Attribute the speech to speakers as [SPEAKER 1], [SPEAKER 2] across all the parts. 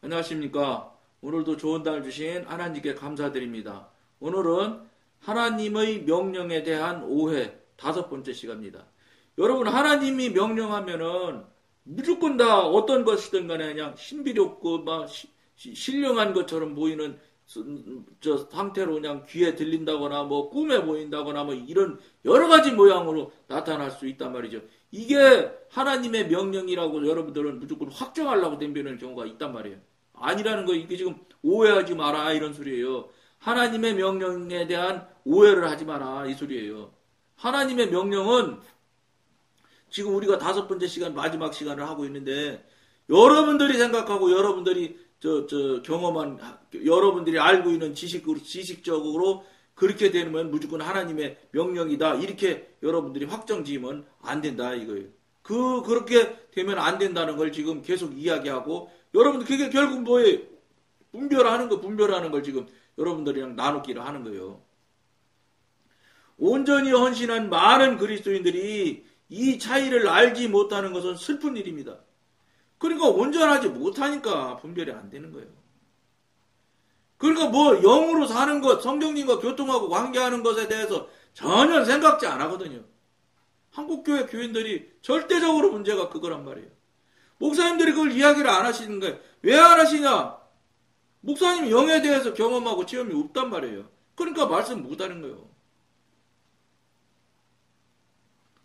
[SPEAKER 1] 안녕하십니까. 오늘도 좋은 날 주신 하나님께 감사드립니다. 오늘은 하나님의 명령에 대한 오해 5번째 시간입니다. 여러분, 하나님이 명령하면은 무조건 다 어떤 것이든 간에 그냥 신비롭고 막 신령한 것처럼 보이는 저 상태로 그냥 귀에 들린다거나 뭐 꿈에 보인다거나 뭐 이런 여러 가지 모양으로 나타날 수 있단 말이죠. 이게 하나님의 명령이라고 여러분들은 무조건 확정하려고 덤비는 경우가 있단 말이에요. 아니라는 거, 이게 지금 오해하지 마라 이런 소리예요. 하나님의 명령에 대한 오해를 하지 마라 이 소리예요. 하나님의 명령은 지금 우리가 5번째 시간, 마지막 시간을 하고 있는데, 여러분들이 생각하고 여러분들이 경험한, 여러분들이 알고 있는 지식적으로 그렇게 되면 무조건 하나님의 명령이다, 이렇게 여러분들이 확정 지으면 안 된다 이거예요. 그렇게 되면 안 된다는 걸 지금 계속 이야기하고, 여러분들 그게 결국 뭐예요? 분별하는 걸 지금 여러분들이랑 나누기를 하는 거예요. 온전히 헌신한 많은 그리스도인들이 이 차이를 알지 못하는 것은 슬픈 일입니다. 그러니까 온전하지 못하니까 분별이 안 되는 거예요. 그러니까 뭐 영으로 사는 것, 성령님과 교통하고 관계하는 것에 대해서 전혀 생각지 안 하거든요. 한국교회 교인들이 절대적으로 문제가 그거란 말이에요. 목사님들이 그걸 이야기를 안 하시는 거예요. 왜 안 하시냐? 목사님 영에 대해서 경험하고 체험이 없단 말이에요. 그러니까 말씀 못 하는 거예요.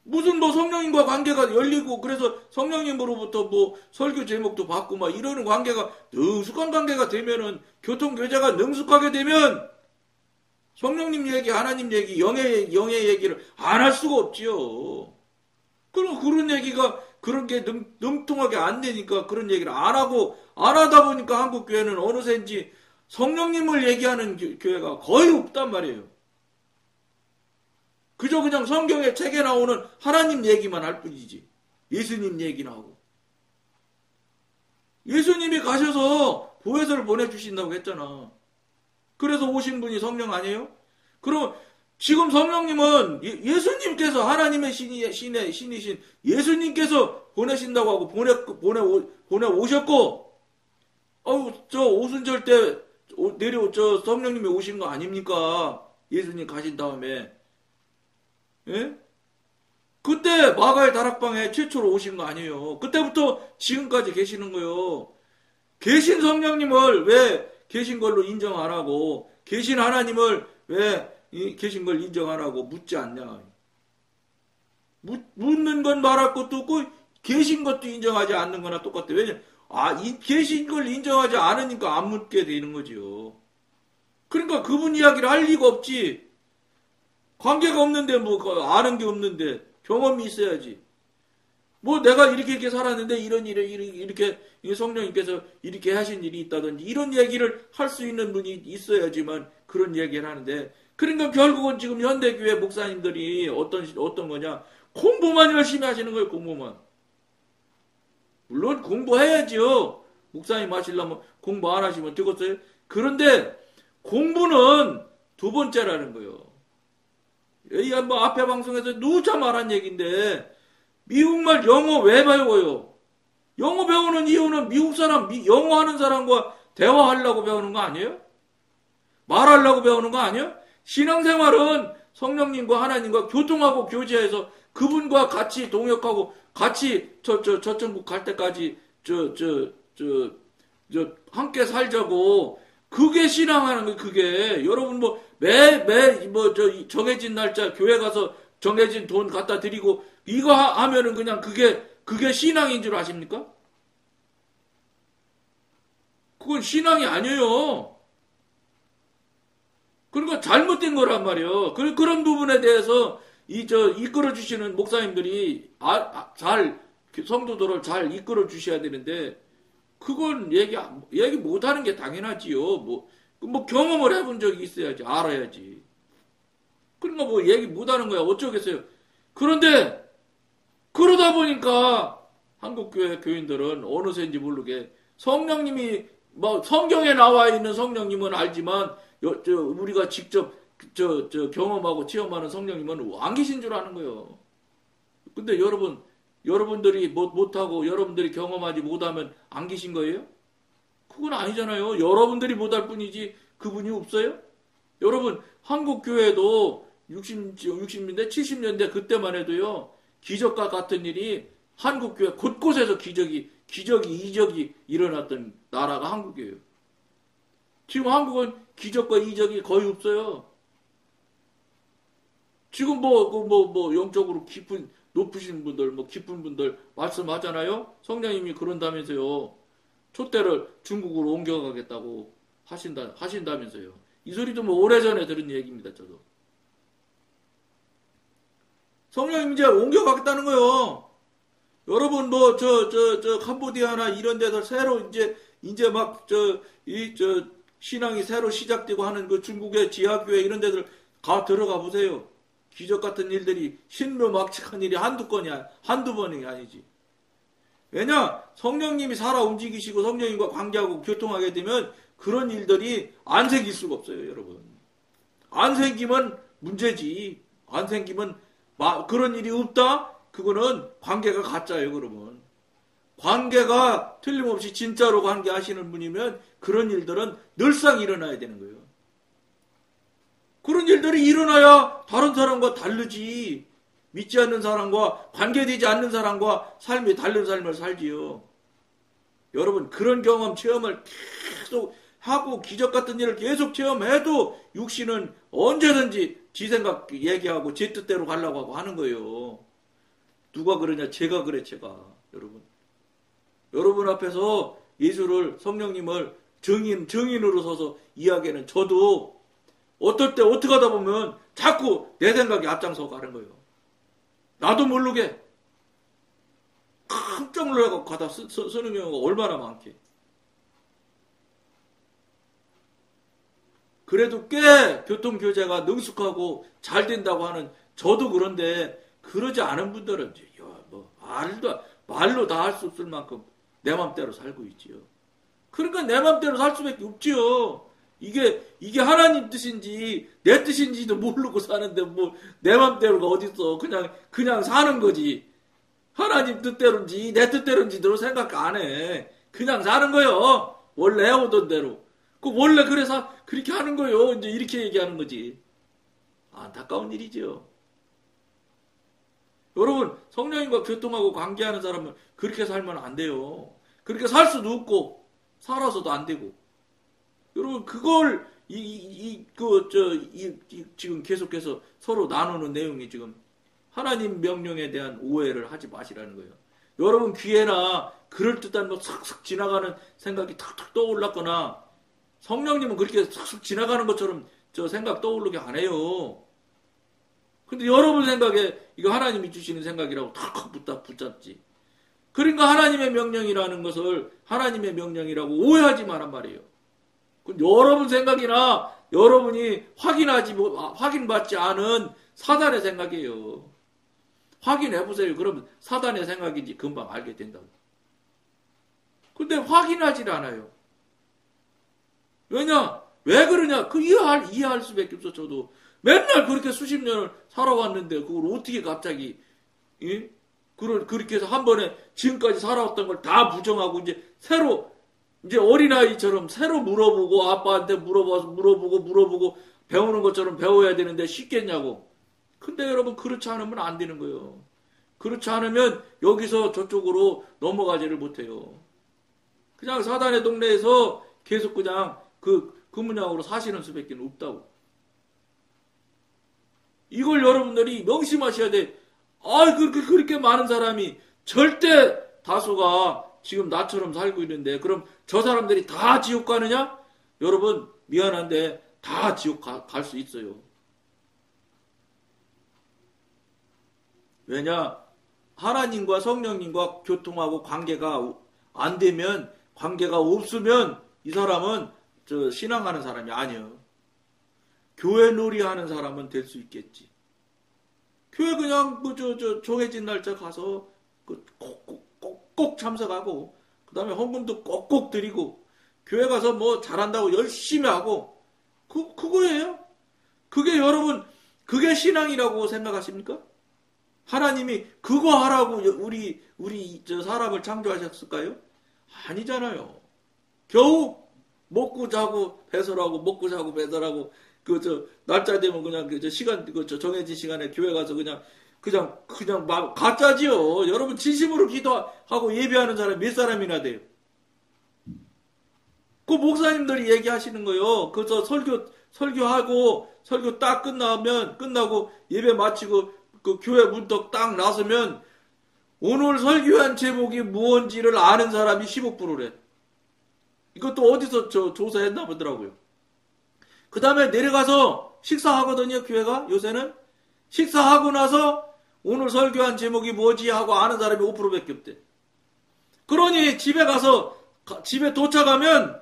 [SPEAKER 1] 무슨 뭐 성령님과 관계가 열리고 그래서 성령님으로부터 뭐 설교 제목도 받고 막 이러는 관계가 능숙한 관계가 되면은, 교통교제가 능숙하게 되면 성령님 얘기, 하나님 얘기, 영의 얘기를 안 할 수가 없지요. 그럼 그런 얘기가 그런 게 능통하게 안 되니까 그런 얘기를 안 하다 보니까 한국 교회는 어느새인지 성령님을 얘기하는 교회가 거의 없단 말이에요. 그저 그냥 성경의 책에 나오는 하나님 얘기만 할 뿐이지. 예수님 얘기나 하고. 예수님이 가셔서 보혜사를 보내주신다고 했잖아. 그래서 오신 분이 성령 아니에요? 그럼 지금 성령님은 예수님께서, 하나님의 신이신 예수님께서 보내신다고 하고 보내 오셨고, 저 오순절 때 저 성령님이 오신 거 아닙니까? 예수님 가신 다음에. 예? 그때 마가의 다락방에 최초로 오신 거 아니에요. 그때부터 지금까지 계시는 거예요. 계신 성령님을 왜 계신 걸로 인정 안 하고, 계신 하나님을 왜 계신 걸 인정 안 하고 묻지 않냐. 묻는 건 말할 것도 없고 계신 것도 인정하지 않는 거나 똑같아. 왜냐? 이 계신 걸 인정하지 않으니까 안 묻게 되는 거지요. 그러니까 그분 이야기를 할 리가 없지. 관계가 없는데 뭐 아는 게 없는데 경험이 있어야지. 뭐 내가 이렇게 살았는데 이렇게 성령님께서 이렇게 하신 일이 있다든지 이런 얘기를 할 수 있는 분이 있어야지만 그런 얘기를 하는데, 그러니까 결국은 지금 현대교회 목사님들이 어떤 거냐, 공부만 열심히 하시는 거예요. 공부만. 물론 공부해야지요. 목사님 하시려면 공부 안 하시면 되겠어요. 그런데 공부는 2번째라는 거예요. 여기가 뭐 앞에 방송에서 누차 말한 얘기인데, 미국말 영어 왜 배워요? 영어 배우는 이유는 미국 사람, 영어 하는 사람과 대화하려고 배우는 거 아니에요? 말하려고 배우는 거 아니에요? 신앙생활은 성령님과 하나님과 교통하고 교제해서 그분과 같이 동역하고 같이 저천국 갈 때까지 함께 살자고. 그게 신앙하는 거예요. 그게 여러분 뭐 정해진 날짜 교회 가서 정해진 돈 갖다 드리고 이거 하면은 그냥 그게 신앙인 줄 아십니까? 그건 신앙이 아니에요. 그러니까 잘못된 거란 말이에요. 그런 부분에 대해서 이끌어 주시는 목사님들이 성도들을 잘 이끌어 주셔야 되는데, 그건 얘기 못하는 게 당연하지요. 뭐 경험을 해본 적이 있어야지, 알아야지. 그러니까 뭐 얘기 못하는 거야. 어쩌겠어요. 그런데 그러다 보니까 한국교회 교인들은 어느새인지 모르게 성령님이 뭐 성경에 나와 있는 성령님은 알지만 우리가 직접 경험하고 체험하는 성령님은 안 계신 줄 아는 거예요. 근데 여러분들이 못하고 여러분들이 경험하지 못하면 안 계신 거예요? 그건 아니잖아요. 여러분들이 못할 뿐이지 그분이 없어요? 여러분 한국 교회도 60년대 70년대 그때만 해도요. 기적과 같은 일이 한국 교회 곳곳에서 기적이 이적이 일어났던 나라가 한국이에요. 지금 한국은 기적과 이적이 거의 없어요. 지금 영적으로 높으신 분들, 깊은 분들 말씀하잖아요? 성령님이 그런다면서요. 촛대를 중국으로 옮겨가겠다고 하신다면서요. 이 소리도 오래전에 들은 얘기입니다, 저도. 성령님 이제 옮겨가겠다는 거요. 여러분, 캄보디아나 이런 데서 새로 이제 막, 신앙이 새로 시작되고 하는 그 중국의 지하교회 이런 데들 들어가 보세요. 기적 같은 일들이 신묘막측한 일이 한두 번이 아니지. 왜냐? 성령님이 살아 움직이시고 성령님과 관계하고 교통하게 되면 그런 일들이 안 생길 수가 없어요, 여러분. 안 생기면 문제지. 안 생기면 그런 일이 없다? 그거는 관계가 가짜예요, 그러면. 관계가 틀림없이 진짜로 관계하시는 분이면 그런 일들은 늘상 일어나야 되는 거예요. 그런 일들이 일어나야 다른 사람과 다르지. 믿지 않는 사람과 관계되지 않는 사람과 다른 삶을 살지요. 여러분 그런 경험 체험을 계속 하고 기적 같은 일을 계속 체험해도 육신은 언제든지 지 생각 얘기하고 제 뜻대로 가려고 하고 하는 거예요. 누가 그러냐? 제가 그래, 제가. 여러분 앞에서 예수를, 성령님을 증인으로 서서 이야기하는 저도 어떨 때 어떻게 하다 보면 자꾸 내 생각이 앞장서 가는 거예요. 나도 모르게 깜짝 놀라고 가다 쓰는 경우가 얼마나 많게. 그래도 꽤 교통교제가 능숙하고 잘 된다고 하는 저도 그런데 그러지 않은 분들은 말로 다 할 수 없을 만큼 내 맘대로 살고 있지요. 그러니까 내 맘대로 살 수밖에 없지요. 이게 하나님 뜻인지 내 뜻인지도 모르고 사는데 내 맘대로가 어딨어. 그냥 사는 거지. 하나님 뜻대로인지 내 뜻대로인지도 생각 안 해. 그냥 사는 거요. 원래 해오던 대로. 원래 그렇게 하는 거요. 이제 이렇게 얘기하는 거지. 안타까운 일이죠. 여러분 성령님과 교통하고 관계하는 사람은 그렇게 살면 안 돼요. 그렇게 살 수도 없고 살아서도 안 되고. 여러분 그걸 지금 계속해서 서로 나누는 내용이 지금 하나님 명령에 대한 오해를 하지 마시라는 거예요. 여러분 귀에나 그럴듯한 슥슥 지나가는 생각이 탁탁 떠올랐거나 성령님은 그렇게 슥슥 지나가는 것처럼 생각 떠오르게 안 해요. 근데 여러분 생각에 이거 하나님이 주시는 생각이라고 탁 붙잡지. 그러니까 하나님의 명령이라는 것을 하나님의 명령이라고 오해하지 말란 말이에요. 여러분 생각이나 여러분이 확인받지 않은 사단의 생각이에요. 확인해보세요. 그러면 사단의 생각인지 금방 알게 된다고. 근데 확인하질 않아요. 왜냐? 왜 그러냐? 이해할 수밖에 없어, 저도. 맨날 그렇게 수십 년을 살아왔는데, 그걸 어떻게 갑자기, 그렇게 해서 한 번에 지금까지 살아왔던 걸 다 부정하고, 이제 어린아이처럼 새로 물어보고, 아빠한테 물어보고, 배우는 것처럼 배워야 되는데 쉽겠냐고. 근데 여러분, 그렇지 않으면 안 되는 거예요. 그렇지 않으면 여기서 저쪽으로 넘어가지를 못해요. 그냥 사단의 동네에서 계속 그냥 그 문양으로 사시는 수밖에 없다고. 이걸 여러분들이 명심하셔야 돼. 그렇게 많은 사람이 절대 다수가 지금 나처럼 살고 있는데 그럼 저 사람들이 다 지옥 가느냐? 여러분 미안한데 다 지옥 갈 수 있어요. 왜냐? 하나님과 성령님과 교통하고 관계가 안 되면, 관계가 없으면 이 사람은 신앙하는 사람이 아니에요. 교회 놀이 하는 사람은 될 수 있겠지. 교회 그냥 정해진 날짜 가서 꼭 참석하고 그 다음에 헌금도 꼭꼭 드리고 교회 가서 잘한다고 열심히 하고 그거예요. 그게 여러분 그게 신앙이라고 생각하십니까? 하나님이 그거 하라고 우리 사람을 창조하셨을까요? 아니잖아요. 겨우 먹고 자고 배설하고 먹고 자고 배설하고 날짜 되면 그냥 시간 정해진 시간에 교회 가서 그냥 막 가짜지요. 여러분 진심으로 기도하고 예배하는 사람이 몇 사람이나 돼요. 그 목사님들이 얘기하시는 거요. 그래서 설교하고 설교 딱 끝나고 예배 마치고 그 교회 문턱 딱 나서면 오늘 설교한 제목이 무언지를 아는 사람이 15%래. 이것도 어디서 조사했나 보더라고요. 그 다음에 내려가서 식사하거든요, 교회가 요새는. 식사하고 나서 오늘 설교한 제목이 뭐지 하고 아는 사람이 5%밖에 없대. 그러니 집에 도착하면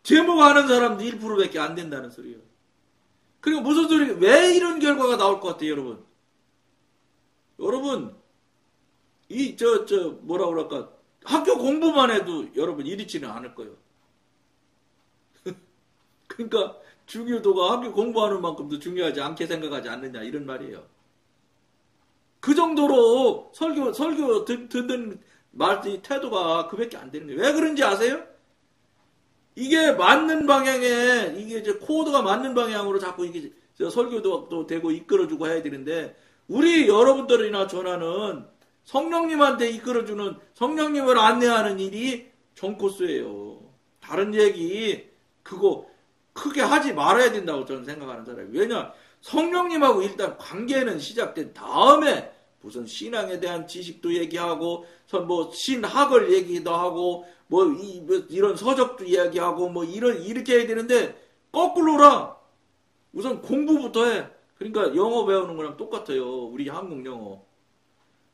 [SPEAKER 1] 제목 아는 사람도 1%밖에 안 된다는 소리예요. 그리고 무슨 소리, 왜 이런 결과가 나올 것 같아요, 여러분? 여러분, 뭐라 그럴까, 학교 공부만 해도 여러분 이렇지는 않을 거예요. 그러니까 중요도가 학교 공부하는 만큼도 중요하지 않게 생각하지 않느냐, 이런 말이에요. 그 정도로 설교 듣는 태도가 그밖에 안 되는 거예요. 왜 그런지 아세요? 이게 맞는 방향에, 이게 이제 코드가 맞는 방향으로 자꾸 이게 설교도 되고 이끌어주고 해야 되는데, 우리 여러분들이나 저나는 성령님한테 이끌어주는, 성령님을 안내하는 일이 전코스예요. 다른 얘기, 그거 크게 하지 말아야 된다고 저는 생각하는 사람이에요. 왜냐? 성령님하고 일단 관계는 시작된 다음에 무슨 신앙에 대한 지식도 얘기하고, 신학을 얘기도 하고, 이런 서적도 이야기하고, 이렇게 해야 되는데, 거꾸로라! 우선 공부부터 해. 그러니까 영어 배우는 거랑 똑같아요. 우리 한국 영어.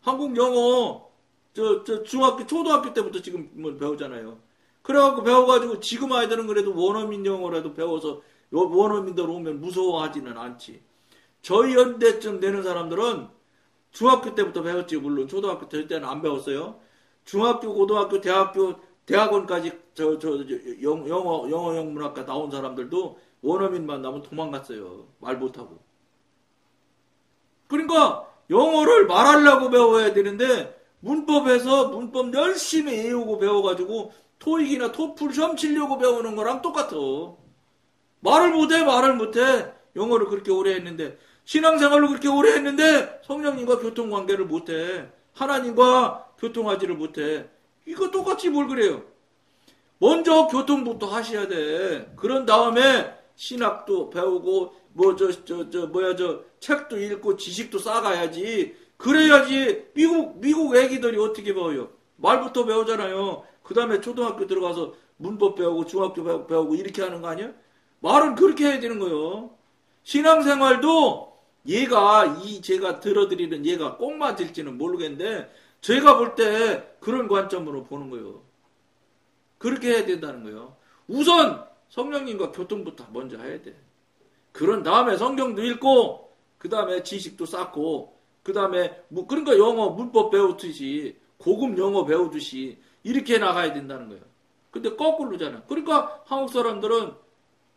[SPEAKER 1] 한국 영어, 초등학교 때부터 지금 배우잖아요. 그래갖고 배워가지고 지금 아이들은 그래도 원어민 영어라도 배워서 원어민들 오면 무서워하지는 않지. 저희 연대쯤 되는 사람들은 중학교 때부터 배웠지. 물론 초등학교 때는 안 배웠어요. 중학교, 고등학교, 대학원까지 영어 영문학과 나온 사람들도 원어민만 나면 도망갔어요. 말 못하고. 그러니까 영어를 말하려고 배워야 되는데 문법에서 문법 열심히 외우고 배워가지고 토익이나 토플 시험 치려고 배우는 거랑 똑같아. 말을 못해. 영어를 그렇게 오래 했는데, 신앙생활로 그렇게 오래 했는데 성령님과 교통관계를 못해. 하나님과 교통하지를 못해. 이거 똑같이 뭘 그래요. 먼저 교통부터 하셔야 돼. 그런 다음에 신학도 배우고 책도 읽고 지식도 쌓아가야지. 그래야지 미국 애기들이 어떻게 배워요? 말부터 배우잖아요. 그 다음에 초등학교 들어가서 문법 배우고 중학교 배우고 이렇게 하는 거 아니야? 말은 그렇게 해야 되는 거예요. 신앙생활도 제가 들어드리는 얘가 꼭 맞을지는 모르겠는데 제가 볼 때 그런 관점으로 보는 거예요. 그렇게 해야 된다는 거예요. 우선 성령님과 교통부터 먼저 해야 돼. 그런 다음에 성경도 읽고 그 다음에 지식도 쌓고 그 다음에 그러니까 영어 문법 배우듯이 고급 영어 배우듯이 이렇게 나가야 된다는 거예요. 근데 거꾸로잖아. 그러니까 한국 사람들은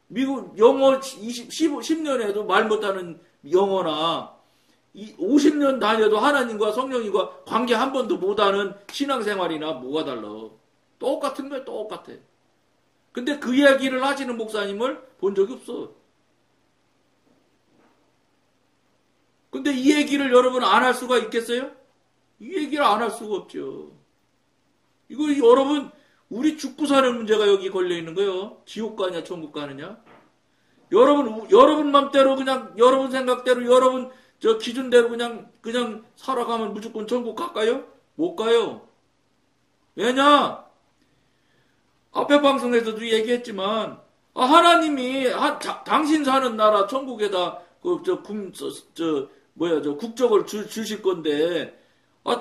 [SPEAKER 1] 미국 영어 10년에도 말 못하는 영어나 50년 다녀도 하나님과 성령님과 관계 한 번도 못하는 신앙생활이나 뭐가 달라. 똑같은 거야. 똑같아. 근데 그 이야기를 하시는 목사님을 본 적이 없어. 근데 이 얘기를 여러분 안 할 수가 있겠어요? 이 얘기를 안 할 수가 없죠. 이거 여러분 우리 죽고 사는 문제가 여기 걸려 있는 거예요. 지옥 가냐 천국 가느냐. 여러분 맘대로 그냥 여러분 생각대로 여러분 기준대로 그냥 살아가면 무조건 천국 갈까요? 못 가요. 왜냐? 앞에 방송에서도 얘기했지만 하나님이 당신 사는 나라 천국에다 국적을 주실 건데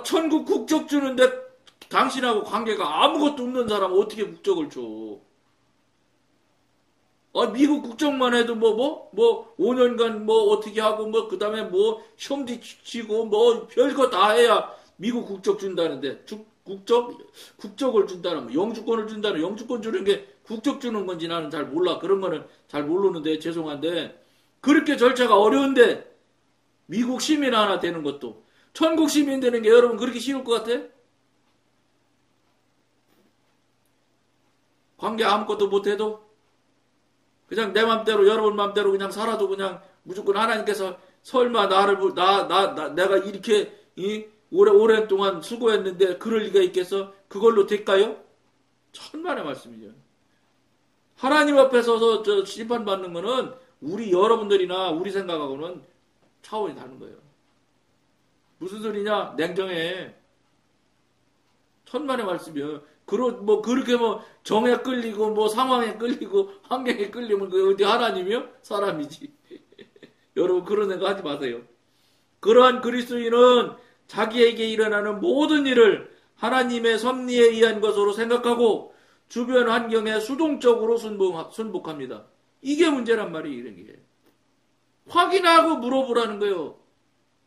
[SPEAKER 1] 천국 국적 주는데 당신하고 관계가 아무것도 없는 사람 어떻게 국적을 줘? 미국 국적만 해도 5년간 어떻게 하고 그 다음에 시험도 치고 별거 다 해야 미국 국적 준다는데 국적을 준다는 영주권을 준다는 영주권 주는 게 국적 주는 건지 나는 잘 몰라. 그런 거는 잘 모르는데 죄송한데 그렇게 절차가 어려운데 미국 시민 하나 되는 것도 천국 시민 되는 게 여러분 그렇게 쉬울 것 같아? 관계 아무것도 못해도 그냥 내 맘대로 여러분 맘대로 그냥 살아도 그냥 무조건 하나님께서 설마 내가 이렇게 오랜 동안 수고했는데 그럴 리가 있겠어? 그걸로 될까요? 천만의 말씀이죠. 하나님 앞에 서서 심판받는 거는 우리 여러분들이나 우리 생각하고는 차원이 다른 거예요. 무슨 소리냐? 냉정해. 천만의 말씀이요. 그렇게 정에 끌리고 상황에 끌리고 환경에 끌리면 그 어디 하나님이요? 사람이지. 여러분 그런 생각 하지 마세요. 그러한 그리스도인은 자기에게 일어나는 모든 일을 하나님의 섭리에 의한 것으로 생각하고 주변 환경에 수동적으로 순복합니다. 이게 문제란 말이에요. 이런 게. 확인하고 물어보라는 거예요.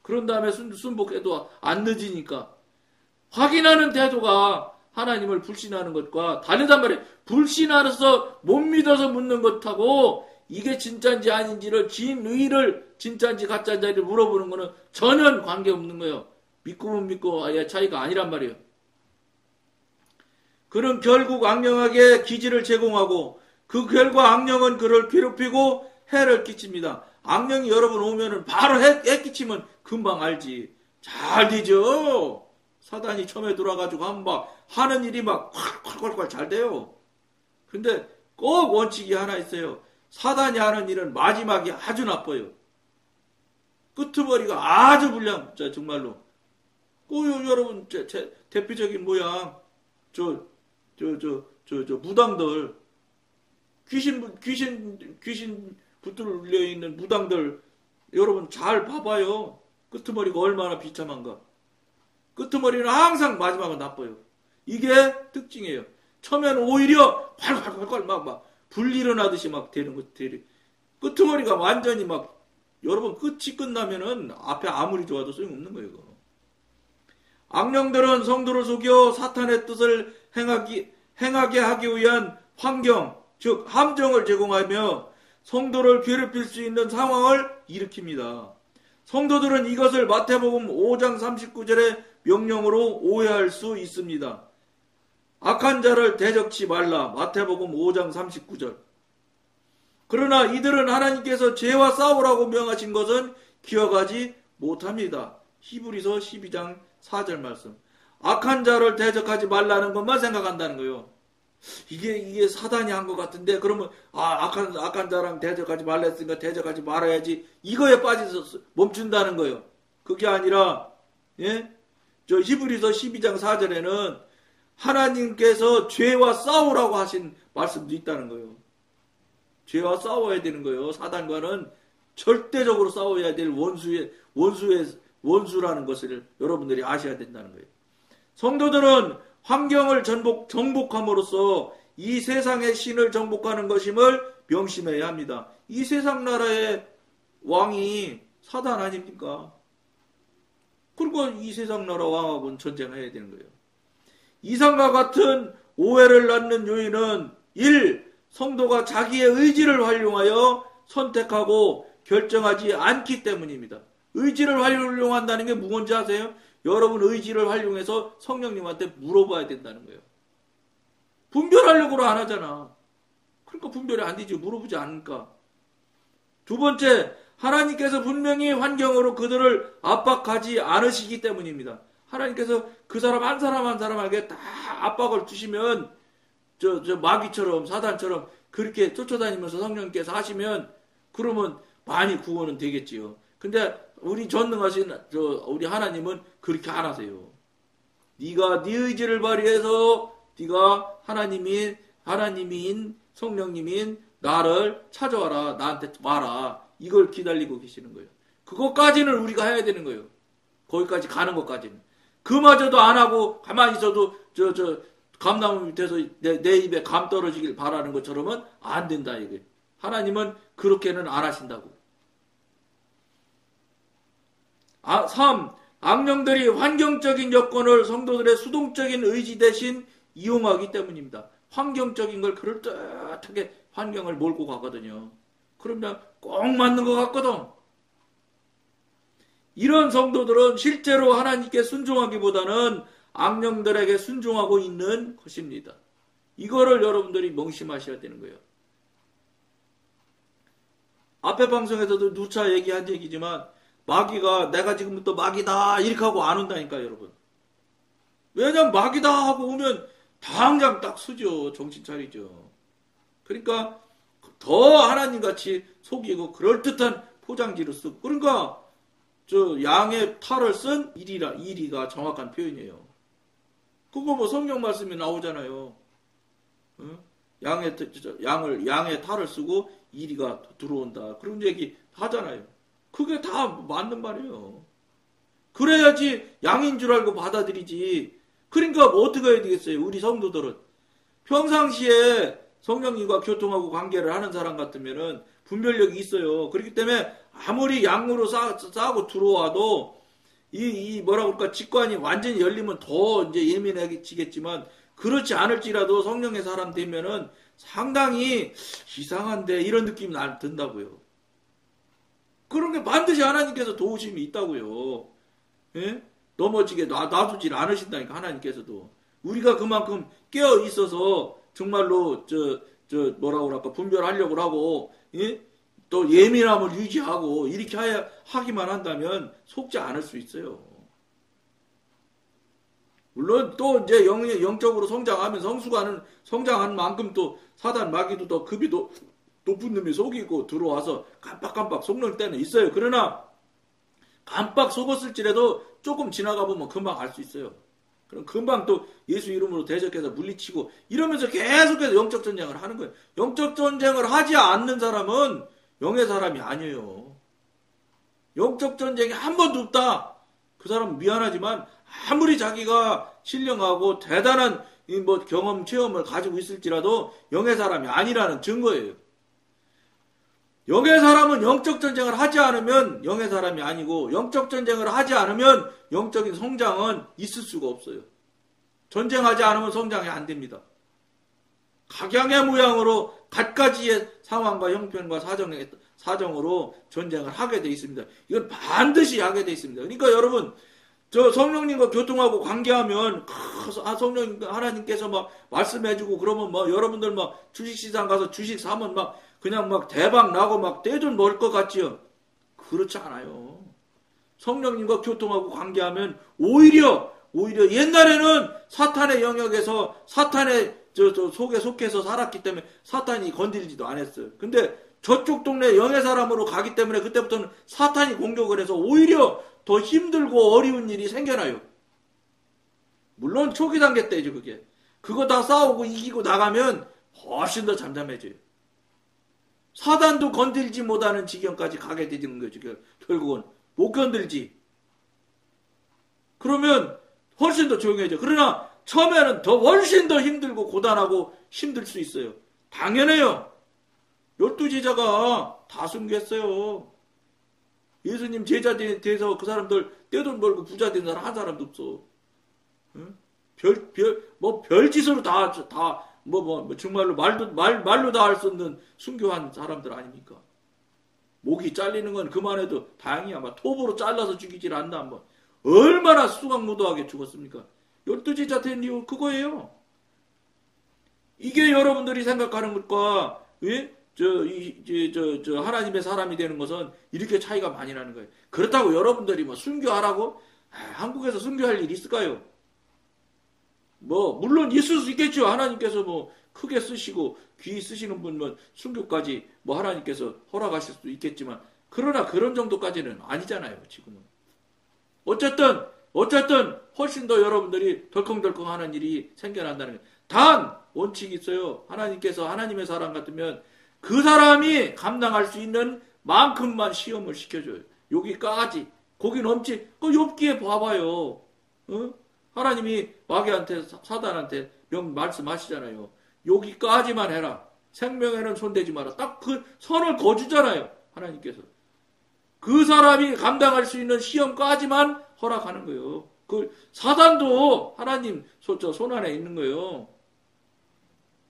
[SPEAKER 1] 그런 다음에 순복해도 안 늦으니까. 확인하는 태도가 하나님을 불신하는 것과 다르단 말이에요. 불신하면서 못 믿어서 묻는 것하고 이게 진짜인지 아닌지를 진의를 진짜인지 가짜인지를 물어보는 거는 전혀 관계없는 거예요. 믿고 못 믿고 아예 차이가 아니란 말이에요. 그는 결국 악령에게 기지를 제공하고 그 결과 악령은 그를 괴롭히고 해를 끼칩니다. 악령이 여러분 오면은 바로 해 끼치면 금방 알지. 잘 되죠. 사단이 처음에 들어와가지고 하는 일이 막 콸콸콸콸 잘 돼요. 근데 꼭 원칙이 하나 있어요. 사단이 하는 일은 마지막이 아주 나빠요. 끄트머리가 아주 불량, 정말로. 여러분, 대표적인 모양, 무당들, 귀신 붙들려 있는 무당들, 여러분 잘 봐봐요. 끄트머리가 얼마나 비참한가. 끄트머리는 항상 마지막은 나빠요. 이게 특징이에요. 처음에는 오히려 콸콸콸콸 불 일어나듯이 되는 것, 끄트머리가 완전히 여러분 끝이 끝나면은 앞에 아무리 좋아도 소용없는 거예요. 이거. 악령들은 성도를 속여 사탄의 뜻을 행하게 하기 위한 환경, 즉 함정을 제공하며 성도를 괴롭힐 수 있는 상황을 일으킵니다. 성도들은 이것을 마태복음 5장 39절의 명령으로 오해할 수 있습니다. 악한 자를 대적치 말라. 마태복음 5장 39절. 그러나 이들은 하나님께서 죄와 싸우라고 명하신 것은 기억하지 못합니다. 히브리서 12장 4절 말씀. 악한 자를 대적하지 말라는 것만 생각한다는 거예요. 이게 사단이 한 것 같은데 그러면 악한 자랑 대적하지 말랬으니까 대적하지 말아야지. 이거에 빠져서 멈춘다는 거예요. 그게 아니라 히브리서 12장 4절에는 하나님께서 죄와 싸우라고 하신 말씀도 있다는 거예요. 죄와 싸워야 되는 거예요. 사단과는 절대적으로 싸워야 될 원수라는 것을 여러분들이 아셔야 된다는 거예요. 성도들은 환경을 정복함으로써 이 세상의 신을 정복하는 것임을 명심해야 합니다. 이 세상 나라의 왕이 사단 아닙니까? 그리고 이 세상 나라 왕하고는 전쟁해야 되는 거예요. 이상과 같은 오해를 낳는 요인은 1. 성도가 자기의 의지를 활용하여 선택하고 결정하지 않기 때문입니다. 의지를 활용한다는 게 뭔지 아세요? 여러분 의지를 활용해서 성령님한테 물어봐야 된다는 거예요. 분별하려고 안 하잖아. 그러니까 분별이 안 되지. 물어보지 않으니까. 두 번째, 하나님께서 분명히 환경으로 그들을 압박하지 않으시기 때문입니다. 하나님께서 그 사람 한 사람에게 다 압박을 주시면 마귀처럼 사단처럼 그렇게 쫓아다니면서 성령님께서 하시면 그러면 많이 구원은 되겠지요. 근데 우리 전능하신 우리 하나님은 그렇게 안 하세요. 네가 네 의지를 발휘해서 네가 하나님인 성령님인 나를 찾아와라. 나한테 와라. 이걸 기다리고 계시는 거예요. 그것까지는 우리가 해야 되는 거예요. 거기까지 가는 것까지는. 그마저도 안 하고 가만히 있어도 감나무 밑에서 내 입에 감 떨어지길 바라는 것처럼은 안 된다 이게. 하나님은 그렇게는 안 하신다고. 3. 악령들이 환경적인 여건을 성도들의 수동적인 의지 대신 이용하기 때문입니다. 환경적인 걸 그럴듯하게 환경을 몰고 가거든요. 그러면 꼭 맞는 것 같거든. 이런 성도들은 실제로 하나님께 순종하기보다는 악령들에게 순종하고 있는 것입니다. 이거를 여러분들이 명심하셔야 되는 거예요. 앞에 방송에서도 누차 얘기한 얘기지만 마귀가 내가 지금부터 마귀다 이렇게 하고 안 온다니까요, 여러분. 왜냐면 마귀다 하고 오면 당장 딱 서죠. 정신 차리죠. 그러니까 더 하나님같이 속이고 그럴듯한 포장지를 쓰고, 그러니까 저 양의 탈을 쓴 이리가 정확한 표현이에요. 그거 뭐 성경 말씀이 나오잖아요. 양의 탈을 쓰고 이리가 들어온다. 그런 얘기 하잖아요. 그게 다 맞는 말이에요. 그래야지 양인 줄 알고 받아들이지. 그러니까 뭐 어떻게 해야 되겠어요? 우리 성도들은 평상시에 성령님과 교통하고 관계를 하는 사람 같으면은 분별력이 있어요. 그렇기 때문에 아무리 양으로 싸고 들어와도 뭐라 그럴까, 직관이 완전히 열리면 더 이제 예민해지겠지만, 그렇지 않을지라도 성령의 사람 되면은 상당히 이상한데 이런 느낌이 든다고요. 그런 게 반드시 하나님께서 도우심이 있다고요. 예? 넘어지게 놔두질 않으신다니까, 하나님께서도. 우리가 그만큼 깨어 있어서 정말로 뭐라 그럴까, 분별하려고 하고, 예? 또 예민함을 유지하고 이렇게 하기만 한다면 속지 않을 수 있어요. 물론 또 이제 영적으로 성장하면 성장하는 만큼 또 사단 마귀도 더 급이 높은 놈이 속이고 들어와서 깜빡깜빡 속는 때는 있어요. 그러나 깜빡 속았을지라도 조금 지나가 보면 금방 알 수 있어요. 그럼 금방 또 예수 이름으로 대적해서 물리치고 이러면서 계속해서 영적 전쟁을 하는 거예요. 영적 전쟁을 하지 않는 사람은 영의 사람이 아니에요. 영적 전쟁이 한 번도 없다. 그 사람은 미안하지만 아무리 자기가 신령하고 대단한 경험, 체험을 가지고 있을지라도 영의 사람이 아니라는 증거예요. 영의 사람은 영적 전쟁을 하지 않으면 영의 사람이 아니고, 영적 전쟁을 하지 않으면 영적인 성장은 있을 수가 없어요. 전쟁하지 않으면 성장이 안 됩니다. 각양의 모양으로 갖가지의 상황과 형편과 사정으로 전쟁을 하게 돼 있습니다. 이건 반드시 하게 돼 있습니다. 그러니까 여러분, 저 성령님과 교통하고 관계하면 성령 하나님께서 막 말씀해주고 그러면 막 여러분들 막 주식시장 가서 주식 사면 막 그냥 막 대박 나고 막 떼돈 벌 것 같지요? 그렇지 않아요. 성령님과 교통하고 관계하면 오히려 옛날에는 사탄의 영역에서 사탄의 속에 속해서 살았기 때문에 사탄이 건들지도 않았어요. 근데 저쪽 동네 영의 사람으로 가기 때문에 그때부터는 사탄이 공격을 해서 오히려 더 힘들고 어려운 일이 생겨나요. 물론 초기 단계 때죠, 그게. 그거 다 싸우고 이기고 나가면 훨씬 더 잠잠해져요. 사단도 건들지 못하는 지경까지 가게 되는 거죠. 결국은 못 건들지. 그러면 훨씬 더 조용해져. 그러나 처음에는 더 훨씬 더 힘들고 고단하고 힘들 수 있어요. 당연해요. 12제자가 다 순교했어요. 예수님 제자 돼서 그 사람들 떼돈 벌고 부자 된 사람 한 사람도 없어. 응? 별짓으로 정말로 말로 다 할 수 없는 순교한 사람들 아닙니까? 목이 잘리는 건 그만해도 다행이야. 막 톱으로 잘라서 죽이질 않나. 얼마나 수강무도하게 죽었습니까? 12제자 된 이유 그거예요. 이게 여러분들이 생각하는 것과, 예? 하나님의 사람이 되는 것은 이렇게 차이가 많이 나는 거예요. 그렇다고 여러분들이 순교하라고? 한국에서 순교할 일이 있을까요? 물론 있을 수 있겠죠. 하나님께서 크게 쓰시고 귀 쓰시는 분은 순교까지 하나님께서 허락하실 수도 있겠지만, 그러나 그런 정도까지는 아니잖아요, 지금은. 어쨌든 훨씬 더 여러분들이 덜컹덜컹 하는 일이 생겨난다는 거예요. 단 원칙이 있어요. 하나님께서 하나님의 사람 같으면 그 사람이 감당할 수 있는 만큼만 시험을 시켜줘요. 여기까지. 거기 넘지. 욥기에 봐봐요. 하나님이 마귀한테 사단한테 말씀하시잖아요. 여기까지만 해라. 생명에는 손대지 마라. 딱 그 선을 거주잖아요. 하나님께서. 그 사람이 감당할 수 있는 시험까지만 허락하는 거예요. 그 사단도 하나님 손 안에 있는 거예요.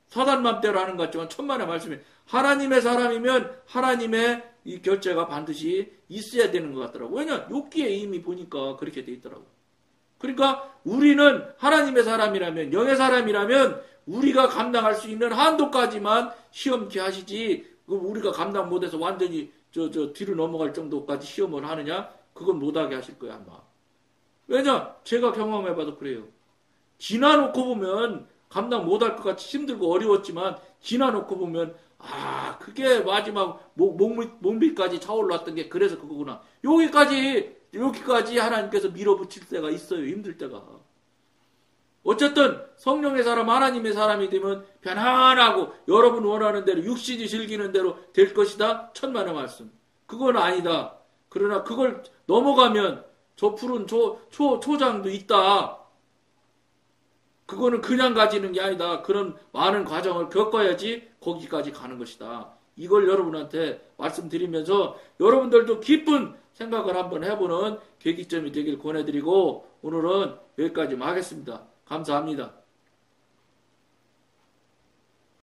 [SPEAKER 1] 사단 맘대로 하는 것 같지만 천만의 말씀이 하나님의 사람이면 하나님의 이 결제가 반드시 있어야 되는 것 같더라고요. 왜냐? 욥기에 이미 보니까 그렇게 돼 있더라고요. 그러니까 우리는 하나님의 사람이라면, 영의 사람이라면 우리가 감당할 수 있는 한도까지만 시험케 하시지, 우리가 감당 못해서 완전히 뒤로 넘어갈 정도까지 시험을 하느냐? 그건 못하게 하실 거야, 아마. 왜냐? 제가 경험해봐도 그래요. 지나놓고 보면 감당 못할 것 같이 힘들고 어려웠지만, 지나놓고 보면, 그게 마지막 몸비까지 차올랐던 게 그래서 그거구나. 여기까지 하나님께서 밀어붙일 때가 있어요. 힘들 때가. 어쨌든 성령의 사람, 하나님의 사람이 되면 편안하고 여러분 원하는 대로 육신이 즐기는 대로 될 것이다. 천만의 말씀. 그건 아니다. 그러나 그걸 넘어가면 저 푸른 초장도 있다. 그거는 그냥 가지는 게 아니다. 그런 많은 과정을 겪어야지 거기까지 가는 것이다. 이걸 여러분한테 말씀드리면서 여러분들도 깊은 생각을 한번 해보는 계기점이 되길 권해드리고 오늘은 여기까지만 하겠습니다. 감사합니다.